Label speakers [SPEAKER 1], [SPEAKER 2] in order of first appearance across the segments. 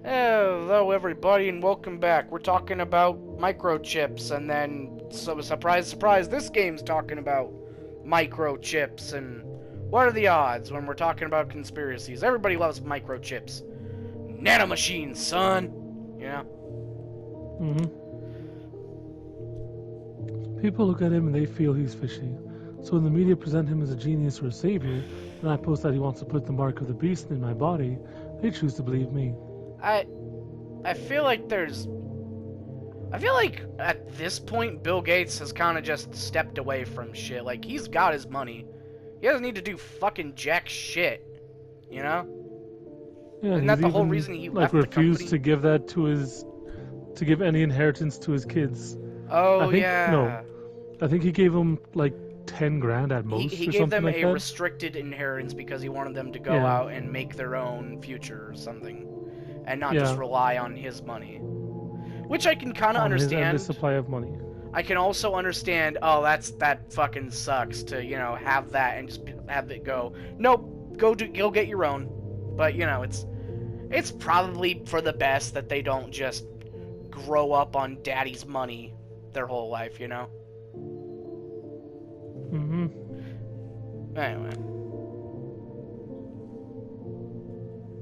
[SPEAKER 1] Hello everybody and welcome back. We're talking about microchips and then, so surprise, surprise, this game's talking about microchips and what are the odds when we're talking about conspiracies? Everybody loves microchips. Nanomachines, son! You know?
[SPEAKER 2] People look at him and they feel he's fishy. So when the media present him as a genius or a savior, and I post that he wants to put the mark of the beast in my body, they choose to believe me.
[SPEAKER 1] I feel like at this point Bill Gates has kind of just stepped away from shit. Like, he's got his money. He doesn't need to do fucking jack shit. You know?
[SPEAKER 2] Yeah,
[SPEAKER 1] Isn't that the whole reason he left the company?
[SPEAKER 2] refused to give that to give any inheritance to his kids.
[SPEAKER 1] Oh,
[SPEAKER 2] I think he gave them like 10 grand at most.
[SPEAKER 1] He
[SPEAKER 2] or
[SPEAKER 1] gave
[SPEAKER 2] something
[SPEAKER 1] them
[SPEAKER 2] like
[SPEAKER 1] a
[SPEAKER 2] that.
[SPEAKER 1] restricted inheritance because he wanted them to go out and make their own future or something, and not just rely on his money. Which I can kind of understand.
[SPEAKER 2] His supply of money.
[SPEAKER 1] I can also understand. Oh, that fucking sucks to have that and just have it go. Nope, go get your own. But it's probably for the best that they don't just grow up on daddy's money their whole life. Anyway.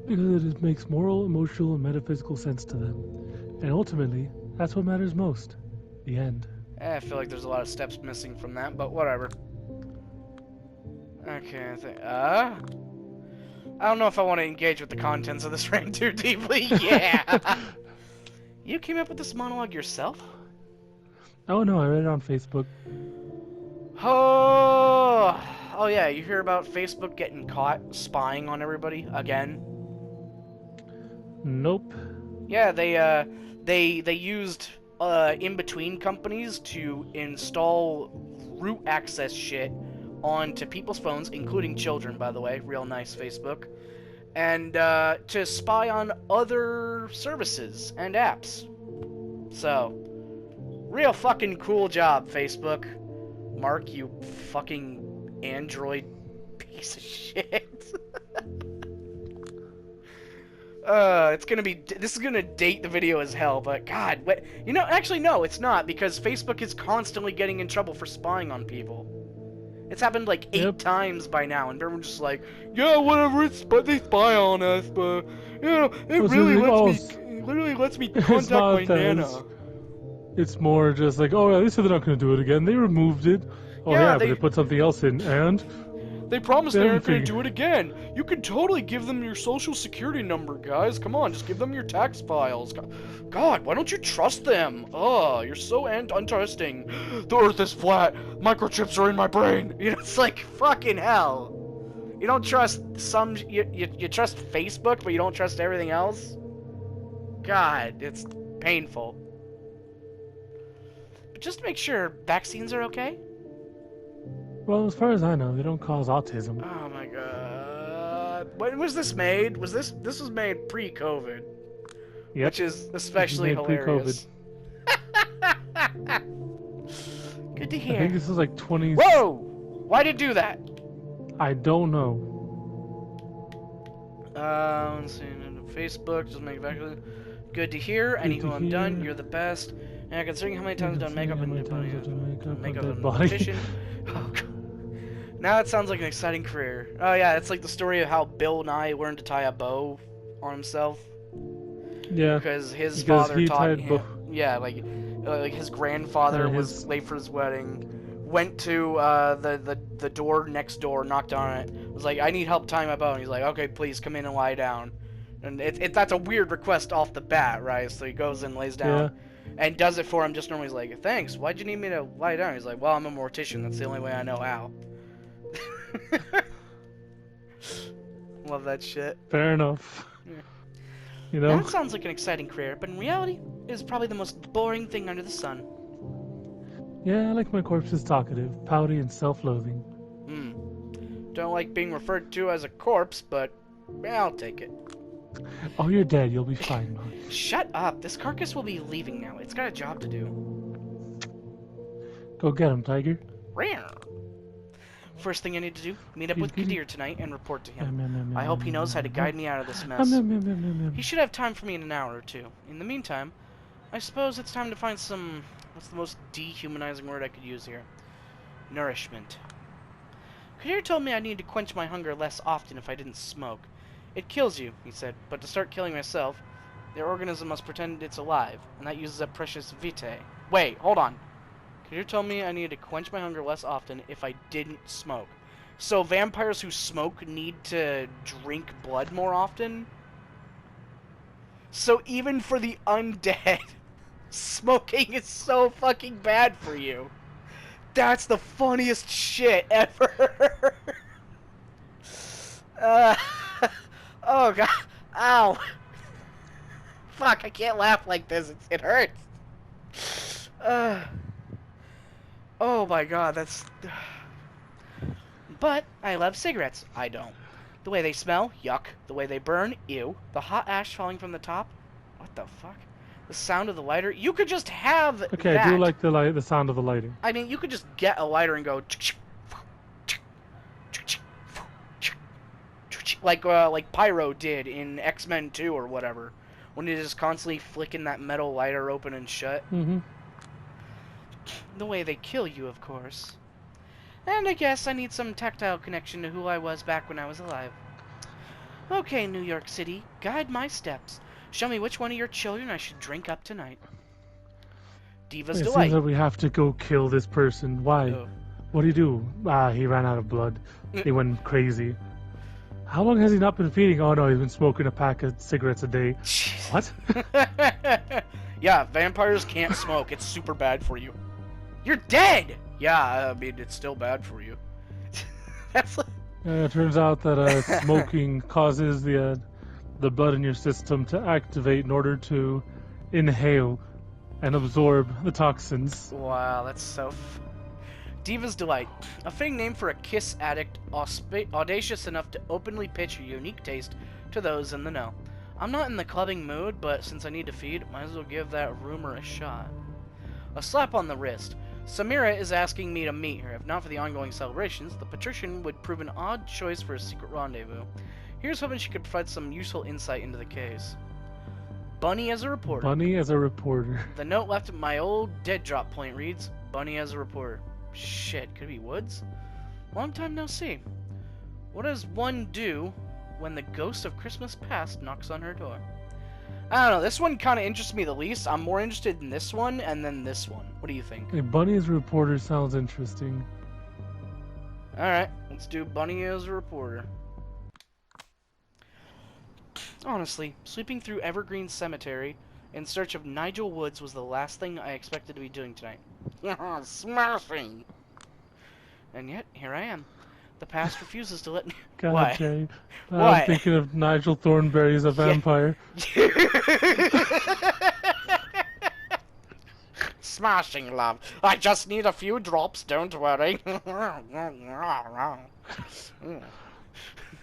[SPEAKER 2] Because it makes moral, emotional, and metaphysical sense to them. And ultimately, that's what matters most. The end.
[SPEAKER 1] I feel like there's a lot of steps missing from that, but whatever. Okay, I don't know if I want to engage with the contents of this rant too deeply. Yeah! You came up with this monologue yourself?
[SPEAKER 2] Oh no, I read it on Facebook.
[SPEAKER 1] Oh yeah, you hear about Facebook getting caught spying on everybody again?
[SPEAKER 2] Nope.
[SPEAKER 1] Yeah, they used in-between companies to install root access shit onto people's phones, including children, by the way. Real nice, Facebook. And to spy on other services and apps. So, real fucking cool job, Facebook. Mark, you fucking Android piece of shit. This is gonna date the video as hell, but God, what, actually no, it's not, because Facebook is constantly getting in trouble for spying on people. It's happened like 8 times by now, and everyone's just like, yeah, whatever, they spy on us, but, it literally lets me contact my Nana.
[SPEAKER 2] It's more just like, oh yeah, they said they're not gonna do it again, they removed it. Oh yeah, but they put something else in, and
[SPEAKER 1] they promised they aren't going to do it again. You can totally give them your social security number, guys. Come on, just give them your tax files. God, why don't you trust them? Oh, you're so uninteresting. The earth is flat. Microchips are in my brain. It's like, fucking hell. You don't trust you trust Facebook, but you don't trust everything else? God, it's painful. But just to make sure, vaccines are okay?
[SPEAKER 2] Well, as far as I know, they don't cause autism.
[SPEAKER 1] Oh my god. When was this made? This was made pre-COVID.
[SPEAKER 2] Yep.
[SPEAKER 1] Which is especially hilarious. Good to hear.
[SPEAKER 2] I think this is like 20...
[SPEAKER 1] Whoa! Why'd it do that?
[SPEAKER 2] I don't know.
[SPEAKER 1] Let's see. Facebook, just make back. Good to hear. Anywho, I'm done. You're the best. And considering how many times I've done makeup and makeup and beautician. Oh god. Now it sounds like an exciting career. Oh yeah, it's like the story of how Bill Nye learned to tie a bow on himself.
[SPEAKER 2] Yeah.
[SPEAKER 1] Because his father taught him. Yeah, like his grandfather was late for his wedding. Went to the door next door, knocked on it. Was like, I need help tying my bow. And he's like, okay, please come in and lie down. And that's a weird request off the bat, right? So he goes and lays down. And does it for him just normally. He's like, thanks, why'd you need me to lie down? He's like, well, I'm a mortician, that's the only way I know how. Love that shit.
[SPEAKER 2] Fair enough.
[SPEAKER 1] Yeah. That sounds like an exciting career, but in reality, it is probably the most boring thing under the sun.
[SPEAKER 2] Yeah, I like my corpses talkative, pouty, and self-loathing.
[SPEAKER 1] Don't like being referred to as a corpse, but yeah, I'll take it.
[SPEAKER 2] Oh, you're dead. You'll be fine, Mark.
[SPEAKER 1] Shut up. This carcass will be leaving now. It's got a job to do.
[SPEAKER 2] Go get him, Tiger.
[SPEAKER 1] First thing I need to do, meet up
[SPEAKER 2] He's
[SPEAKER 1] with
[SPEAKER 2] getting-
[SPEAKER 1] Kadir tonight and report to him.
[SPEAKER 2] Yum, yum, yum,
[SPEAKER 1] I
[SPEAKER 2] yum,
[SPEAKER 1] hope he
[SPEAKER 2] yum,
[SPEAKER 1] knows how to
[SPEAKER 2] yum,
[SPEAKER 1] guide
[SPEAKER 2] yum.
[SPEAKER 1] me out of this
[SPEAKER 2] Yum,
[SPEAKER 1] mess.
[SPEAKER 2] yum, yum, yum, yum, yum.
[SPEAKER 1] He should have time for me in an hour or two. In the meantime, I suppose it's time to find some... What's the most dehumanizing word I could use here? Nourishment. Kadir told me I need to quench my hunger less often if I didn't smoke. It kills you, he said, but to start killing myself, the organism must pretend it's alive, and that uses up precious vitae. Wait, hold on. Kadir told me I needed to quench my hunger less often if I didn't smoke. So vampires who smoke need to drink blood more often? So even for the undead, smoking is so fucking bad for you. That's the funniest shit ever. uh, oh god. Ow. Fuck, I can't laugh like this. It hurts. Oh my god, that's... But I love cigarettes. I don't. The way they smell, yuck. The way they burn, ew. The hot ash falling from the top, what the fuck? The sound of the lighter, you could just have
[SPEAKER 2] Okay,
[SPEAKER 1] that.
[SPEAKER 2] I do like the sound of the lighting.
[SPEAKER 1] I mean, you could just get a lighter and go like Pyro did in X-Men 2 or whatever, when he just constantly flicking that metal lighter open and shut.
[SPEAKER 2] Mm-hmm.
[SPEAKER 1] The way they kill you, of course. And I guess I need some tactile connection to who I was back when I was alive. Okay, New York City, guide my steps. Show me which one of your children I should drink up tonight. Diva's
[SPEAKER 2] It
[SPEAKER 1] Delight.
[SPEAKER 2] seems that we have to go kill this person. Why?
[SPEAKER 1] Oh.
[SPEAKER 2] What do you do? Ah, he ran out of blood. He went crazy. How long has he not been feeding? Oh no, he's been smoking a pack of cigarettes a day. What?
[SPEAKER 1] Yeah, vampires can't smoke. It's super bad for you. You're dead! Yeah, I mean, it's still bad for you. That's like...
[SPEAKER 2] It turns out that smoking causes the blood in your system to activate in order to inhale and absorb the toxins.
[SPEAKER 1] Wow, that's so... Diva's Delight. A fitting name for a kiss addict audacious enough to openly pitch a unique taste to those in the know. I'm not in the clubbing mood, but since I need to feed, might as well give that rumor a shot. A slap on the wrist. Samira is asking me to meet her. If not for the ongoing celebrations, the patrician would prove an odd choice for a secret rendezvous. Here's hoping she could provide some useful insight into the case. Bunny as a reporter.
[SPEAKER 2] Bunny as a reporter.
[SPEAKER 1] The note left at my old dead drop point reads, Bunny as a reporter. Shit, could it be Woods? Long time no see. What does one do when the ghost of Christmas past knocks on her door? I don't know, this one kind of interests me the least. I'm more interested in this one and then this one. What do you think?
[SPEAKER 2] A bunny as a reporter sounds interesting.
[SPEAKER 1] Alright, let's do Bunny as a reporter. Honestly, sweeping through Evergreen Cemetery in search of Nigel Woods was the last thing I expected to be doing tonight. Smashing! And yet, here I am. The past refuses to let me...
[SPEAKER 2] God,
[SPEAKER 1] What?
[SPEAKER 2] Jay.
[SPEAKER 1] What?
[SPEAKER 2] I'm thinking of Nigel Thornberry as a vampire.
[SPEAKER 1] Smashing, love. I just need a few drops, don't worry.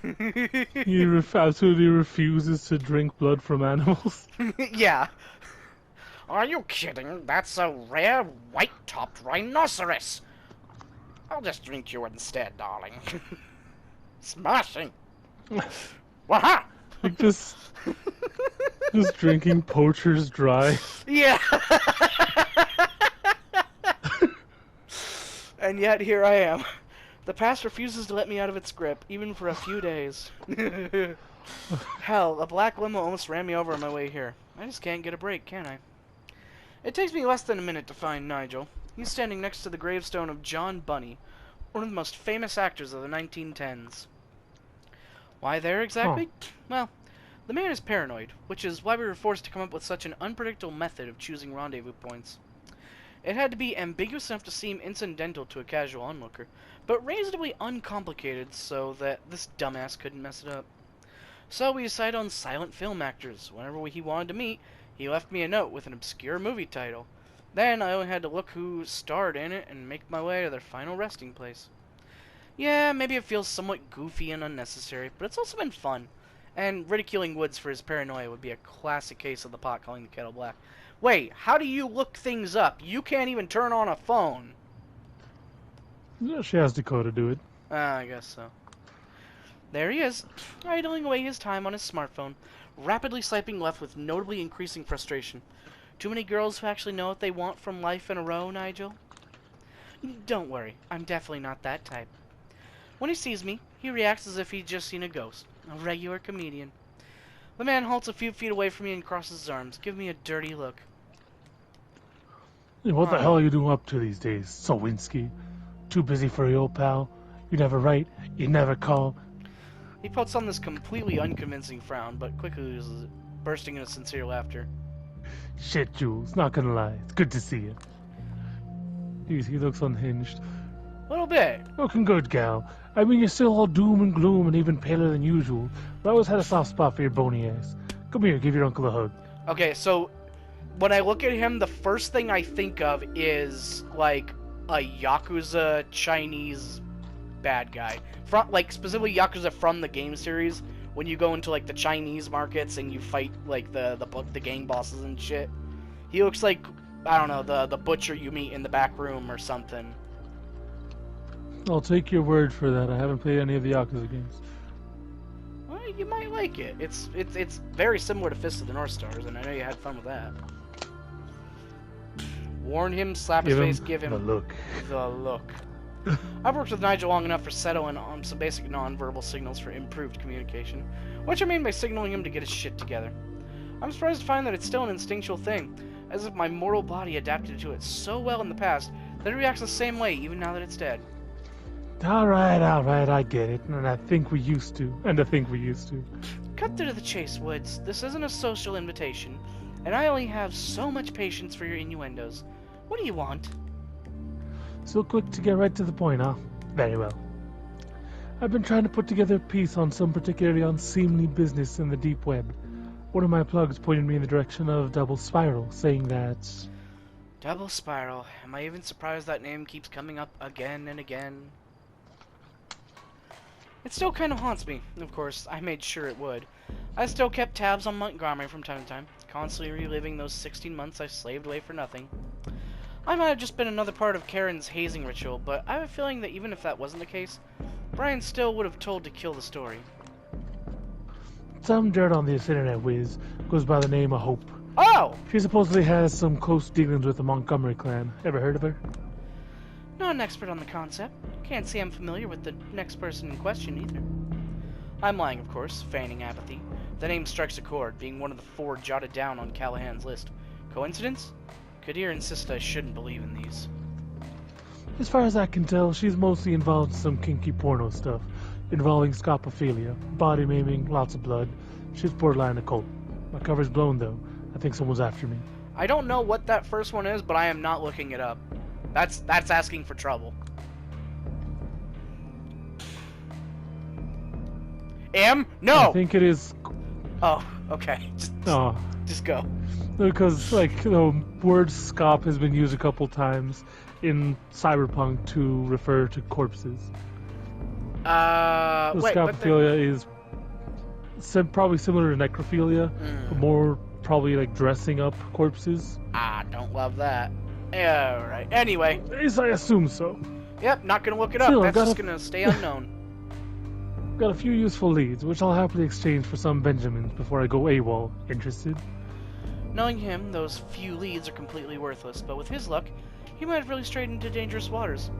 [SPEAKER 2] He absolutely refuses to drink blood from animals.
[SPEAKER 1] Yeah. Are you kidding? That's a rare white-topped rhinoceros. I'll just drink you instead, darling. Smashing. Waha!
[SPEAKER 2] Like just drinking poachers dry.
[SPEAKER 1] Yeah. And yet here I am. The past refuses to let me out of its grip, even for a few days. Hell, a black limo almost ran me over on my way here. I just can't get a break, can I? It takes me less than a minute to find Nigel. He's standing next to the gravestone of John Bunny, one of the most famous actors of the 1910s. Why there exactly? Well, the man is paranoid, which is why we were forced to come up with such an unpredictable method of choosing rendezvous points. It had to be ambiguous enough to seem incidental to a casual onlooker, but reasonably uncomplicated so that this dumbass couldn't mess it up. So we decided on silent film actors. Whenever he wanted to meet, he left me a note with an obscure movie title. Then I only had to look who starred in it and make my way to their final resting place. Yeah, maybe it feels somewhat goofy and unnecessary, but it's also been fun. And ridiculing Woods for his paranoia would be a classic case of the pot calling the kettle black. Wait, how do you look things up? You can't even turn on a phone.
[SPEAKER 2] She has Dakota do it.
[SPEAKER 1] I guess so. There he is, idling away his time on his smartphone, rapidly swiping left with notably increasing frustration. Too many girls who actually know what they want from life in a row, Nigel? Don't worry, I'm definitely not that type. When he sees me, he reacts as if he'd just seen a ghost. A regular comedian. The man halts a few feet away from me and crosses his arms, giving me a dirty look.
[SPEAKER 2] Hey, what the hell are you doing up to these days, Sowinski? Too busy for your old pal? You never write, you never call.
[SPEAKER 1] He puts on this completely unconvincing frown, but quickly loses it, bursting into sincere laughter.
[SPEAKER 2] Shit, Jules, not gonna lie, it's good to see you. Jeez, he looks unhinged.
[SPEAKER 1] A little bit.
[SPEAKER 2] Looking good, gal. I mean, you're still all doom and gloom and even paler than usual, but I always had a soft spot for your bony ass. Come here, give your uncle a hug.
[SPEAKER 1] Okay, so when I look at him, the first thing I think of is, like, a Yakuza Chinese bad guy. Like, specifically Yakuza from the game series, when you go into, like, the Chinese markets and you fight, like, the gang bosses and shit. He looks like, I don't know, the butcher you meet in the back room or something.
[SPEAKER 2] I'll take your word for that. I haven't played any of the Yakuza games.
[SPEAKER 1] Well, you might like it. It's very similar to Fist of the North Stars, and I know you had fun with that. Warn him, slap his face, give him
[SPEAKER 2] the look.
[SPEAKER 1] The look. I've worked with Nigel long enough for settling on some basic nonverbal signals for improved communication, which I mean by signaling him to get his shit together. I'm surprised to find that it's still an instinctual thing, as if my mortal body adapted to it so well in the past that it reacts the same way even now that it's dead.
[SPEAKER 2] Alright, I get it, and I think we used to.
[SPEAKER 1] Cut to the chase, Woods. This isn't a social invitation, and I only have so much patience for your innuendos. What do you want?
[SPEAKER 2] So quick to get right to the point, huh? Very well. I've been trying to put together a piece on some particularly unseemly business in the deep web. One of my plugs pointed me in the direction of Double Spiral, saying that...
[SPEAKER 1] Double Spiral. Am I even surprised that name keeps coming up again and again? It still kind of haunts me. Of course, I made sure it would. I still kept tabs on Montgomery from time to time, constantly reliving those 16 months I slaved away for nothing. I might have just been another part of Karen's hazing ritual, but I have a feeling that even if that wasn't the case, Brian still would have told to kill the story.
[SPEAKER 2] Some dirt on this internet whiz goes by the name of Hope.
[SPEAKER 1] Oh!
[SPEAKER 2] She supposedly has some close dealings with the Montgomery clan. Ever heard of her?
[SPEAKER 1] Not an expert on the concept. Can't say I'm familiar with the next person in question either. I'm lying, of course, feigning apathy. The name strikes a chord, being one of the 4 jotted down on Callahan's list. Coincidence? Kadir insists I shouldn't believe in these.
[SPEAKER 2] As far as I can tell, she's mostly involved in some kinky porno stuff, involving scopophilia, body maiming, lots of blood. She's borderline occult. My cover's blown, though. I think someone's after me.
[SPEAKER 1] I don't know what that first one is, but I am not looking it up. That's asking for trouble. No!
[SPEAKER 2] I think it is...
[SPEAKER 1] Oh, okay. Just go.
[SPEAKER 2] Because, like, the word scop has been used a couple times in Cyberpunk to refer to corpses. Scopophilia is probably similar to necrophilia, but more probably like dressing up corpses.
[SPEAKER 1] I don't love that. Yeah, alright. Anyway.
[SPEAKER 2] At least I assume so.
[SPEAKER 1] Yep, not gonna look it up. That's just gonna stay unknown.
[SPEAKER 2] Got a few useful leads, which I'll happily exchange for some Benjamins before I go AWOL. Interested?
[SPEAKER 1] Knowing him, those few leads are completely worthless, but with his luck, he might have really strayed into dangerous waters.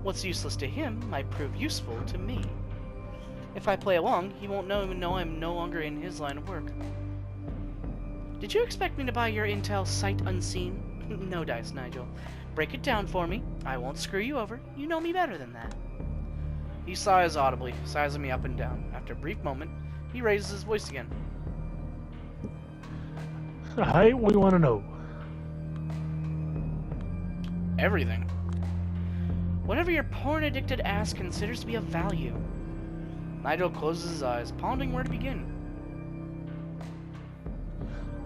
[SPEAKER 1] What's useless to him might prove useful to me. If I play along, he won't even know I'm no longer in his line of work. Did you expect me to buy your intel sight unseen? No dice, Nigel. Break it down for me. I won't screw you over. You know me better than that. He sighs audibly, sizing me up and down. After a brief moment, he raises his voice again.
[SPEAKER 2] Alright, what do you want to know?
[SPEAKER 1] Everything. Whatever your porn-addicted ass considers to be of value. Nigel closes his eyes, pondering where to begin.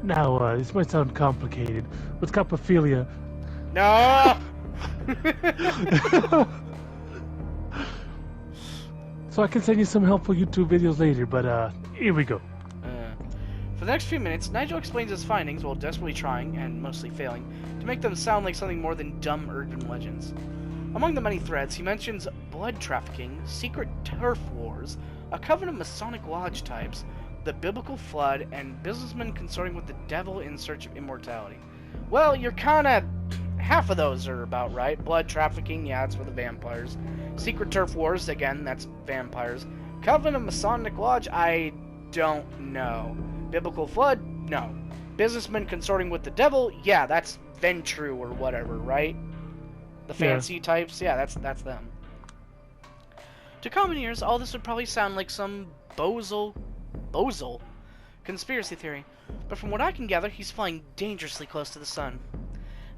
[SPEAKER 2] Now, this might sound complicated. With scopophilia...
[SPEAKER 1] No!
[SPEAKER 2] So I can send you some helpful YouTube videos later, but here we go.
[SPEAKER 1] For the next few minutes, Nigel explains his findings while desperately trying, and mostly failing, to make them sound like something more than dumb urban legends. Among the many threads, he mentions blood trafficking, secret turf wars, a coven of Masonic lodge types, the biblical flood, and businessmen consorting with the devil in search of immortality. Well, you're kinda... half of those are about right. Blood trafficking, yeah, that's for the vampires. Secret turf wars, again, that's vampires. Coven of Masonic lodge, I don't know. Biblical flood, no. Businessmen consorting with the devil, yeah, that's Ventru or whatever, right? The fancy types, yeah, that's them. To common ears, all this would probably sound like some Bozal conspiracy theory, but from what I can gather, he's flying dangerously close to the sun.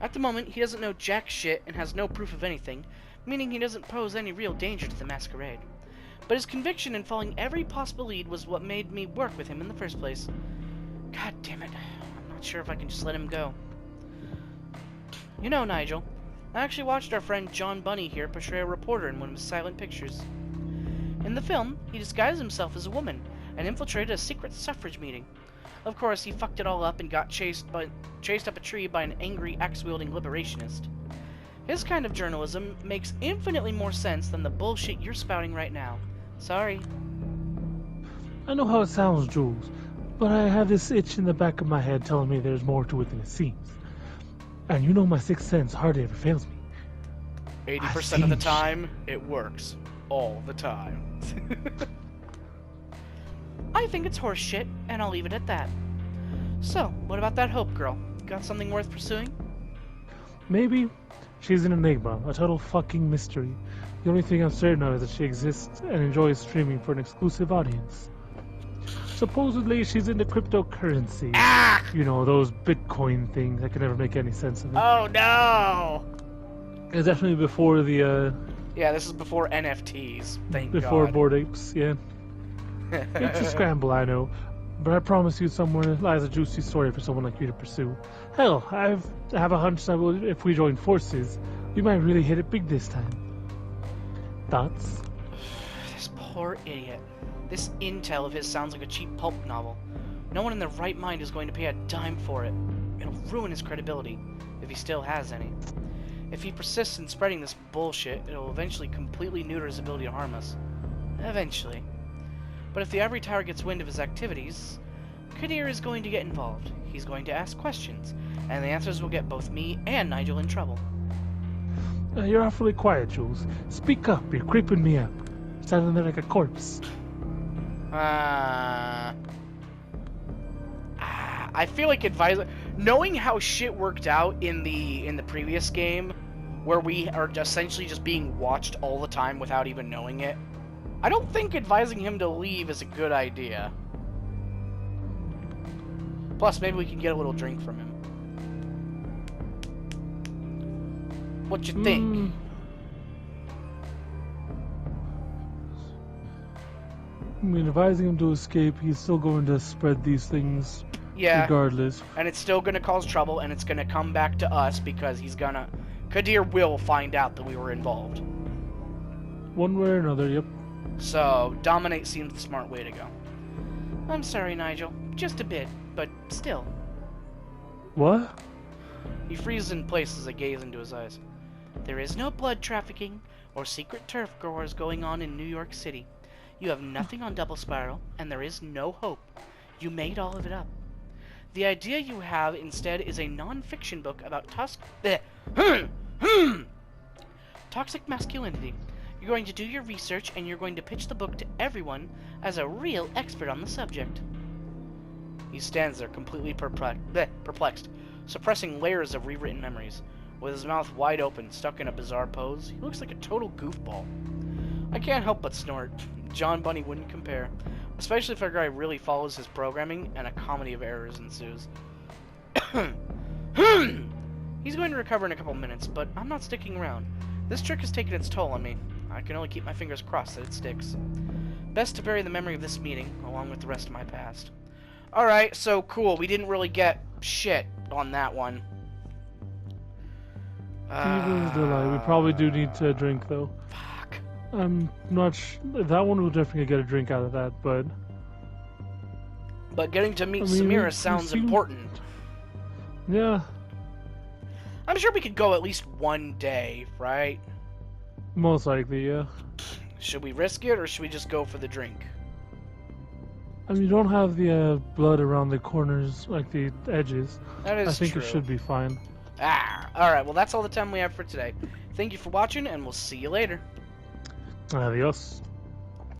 [SPEAKER 1] At the moment, he doesn't know jack shit and has no proof of anything, meaning he doesn't pose any real danger to the masquerade. But his conviction in following every possible lead was what made me work with him in the first place. God damn it, I'm not sure if I can just let him go. You know, Nigel, I actually watched our friend John Bunny here portray a reporter in one of his silent pictures. In the film, he disguised himself as a woman and infiltrated a secret suffrage meeting. Of course, he fucked it all up and got chased up a tree by an angry, axe-wielding liberationist. His kind of journalism makes infinitely more sense than the bullshit you're spouting right now. Sorry.
[SPEAKER 2] I know how it sounds, Jules, but I have this itch in the back of my head telling me there's more to it than it seems. And you know my sixth sense hardly ever fails me.
[SPEAKER 1] 80% of the time, it works. All the time. I think it's horse shit, and I'll leave it at that. So, what about that Hope girl? Got something worth pursuing?
[SPEAKER 2] Maybe. She's an enigma, a total fucking mystery. The only thing I'm certain of is that she exists and enjoys streaming for an exclusive audience. Supposedly, she's into cryptocurrency.
[SPEAKER 1] Ah!
[SPEAKER 2] You know, those Bitcoin things. I can never make any sense of it.
[SPEAKER 1] Oh no!
[SPEAKER 2] It's definitely before the,
[SPEAKER 1] Yeah, this is before NFTs, thank
[SPEAKER 2] before
[SPEAKER 1] God.
[SPEAKER 2] Bored Apes, yeah. It's a scramble, I know. But I promise you somewhere lies a juicy story for someone like you to pursue. Hell, I have a hunch that if we join forces, we might really hit it big this time. Thoughts?
[SPEAKER 1] This poor idiot. This intel of his sounds like a cheap pulp novel. No one in their right mind is going to pay a dime for it. It'll ruin his credibility, if he still has any. If he persists in spreading this bullshit, it'll eventually completely neuter his ability to harm us. Eventually. But if the Ivory Tower gets wind of his activities, Kadir is going to get involved. He's going to ask questions, and the answers will get both me and Nigel in trouble.
[SPEAKER 2] You're awfully quiet, Jules. Speak up, you're creeping me up. Standing there like a corpse.
[SPEAKER 1] I feel like knowing how shit worked out in the previous game, where we are essentially just being watched all the time without even knowing it, I don't think advising him to leave is a good idea. Plus, maybe we can get a little drink from him. What you think?
[SPEAKER 2] I mean, advising him to escape, he's still going to spread these things regardless.
[SPEAKER 1] And it's still going to cause trouble, and it's going to come back to us because Kadir will find out that we were involved.
[SPEAKER 2] One way or another, yep.
[SPEAKER 1] So, dominate seems the smart way to go. I'm sorry, Nigel. Just a bit, but still.
[SPEAKER 2] What?
[SPEAKER 1] He freezes in place as I gaze into his eyes. There is no blood trafficking or secret turf growers going on in New York City. You have nothing on Double Spiral, and there is no hope. You made all of it up. The idea you have instead is a non-fiction book about toxic masculinity. You're going to do your research, and you're going to pitch the book to everyone as a real expert on the subject. He stands there completely perplexed, suppressing layers of rewritten memories. With his mouth wide open, stuck in a bizarre pose, he looks like a total goofball. I can't help but snort. John Bunny wouldn't compare, especially if our guy really follows his programming and a comedy of errors ensues. He's going to recover in a couple minutes, but I'm not sticking around. This trick has taken its toll on me. I can only keep my fingers crossed that it sticks. Best to bury the memory of this meeting, along with the rest of my past. Alright, so cool. We didn't really get shit on that one.
[SPEAKER 2] We probably do need to drink, though.
[SPEAKER 1] Fuck.
[SPEAKER 2] I'm not that one will definitely get a drink out of that, but...
[SPEAKER 1] But getting to meet Samira sounds important.
[SPEAKER 2] Yeah.
[SPEAKER 1] I'm sure we could go at least one day, right?
[SPEAKER 2] Most likely, yeah.
[SPEAKER 1] Should we risk it, or should we just go for the drink?
[SPEAKER 2] I mean, you don't have the blood around the corners, like the edges.
[SPEAKER 1] That is
[SPEAKER 2] I think
[SPEAKER 1] true.
[SPEAKER 2] it should be fine.
[SPEAKER 1] Alright, well that's all the time we have for today. Thank you for watching, and we'll see you later.
[SPEAKER 2] Adios.